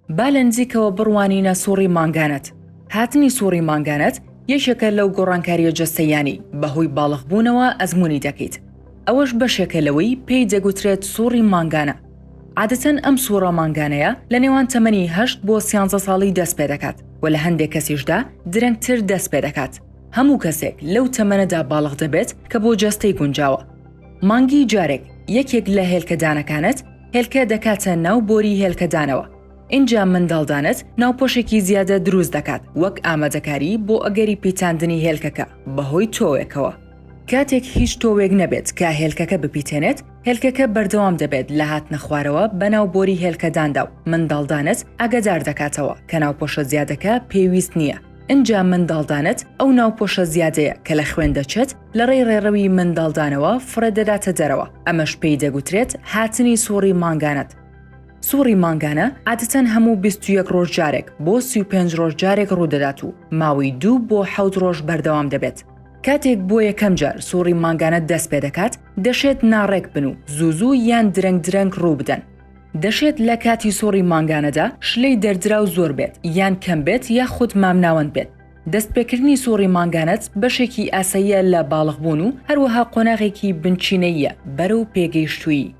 با لە نزیکەوە بڕوانینە سووڕی مانگانەت. هاتنی سووڕی مانگانەت یەکێکە لەو گۆڕانکاریە جەستەیانی بەهۆی باڵغبوونەوە ئەزمموی دەکەیت. ئەوەش بەشێکە لەوەی پێی دەگوترێت سووڕی مانگانە. عادەتەن ئەم سووڕە مانگانەیە لە نێوان تەمەنی 8 بۆ 13 ساڵی دەست پێ دەکات و لە هەندێک کەسیشدا درەنگتر دەست پێ دەکات. هەموو کەسێک لەو تەمەنەدا باڵغ دەبێت کە بۆ جەستەی گونجاوە. مانگی جارێک یەکێک لە هێلکەدانەکانت هێلکە دەکاتە ناو بۆری هێلکەدانەوە. اینجا منداڵدانت ناوپۆشێکی زیادە دروست دەکات وەک ئامادەکاری بۆ ئەگەری پیتاندنی هێلکەکە بەهۆی تۆوێکەوە. کاتێک هیچ تۆوێک نەبێت کە هێلکەکە بپیتێنێت، هێلکەکە بەردەوام دەبێت لە هاتنە خوارەوە بەناو بۆری هێلکەداندا و منداڵدانت ئاگادار دەکاتەوە کە ناوپۆشە زیادەکە پێویست نییە. اینجا منداڵدانت ئەو ناوپۆشە زیادەیە کە لە خوێن دەچێت لە ڕێڕەوی منداڵدانەوە فرە دەداتە دەرەوە. ئەمەش پێی دەگوترێت هاتنی سووڕی مانگانەت. سووڕی مانگانە عادەتەن هەموو 21 ڕۆژ جارێک بۆ 35 ڕۆژ جارێک ڕوودەدات و ماوەی 2 بۆ 7 ڕۆژ بەردەوام دەبێت. کاتێک بۆ یەکەم جار سووڕی مانگانەت دەست پێ دەکات، دەشێت ناڕێک بن و زوو یان درەنگ ڕوو بدەن. دەشێت لە کاتی سووڕی مانگانەدا شلەی دەردراو زۆر بێت یان کەم بێت یا خود مامناوەند بێت. دەستپێکردنی سووڕی مانگانەت بەشێکی ئاساییە لە باڵغبوون و هەروەها قۆناغێکی بنچینەیە بەرەو پێگەیشتووی.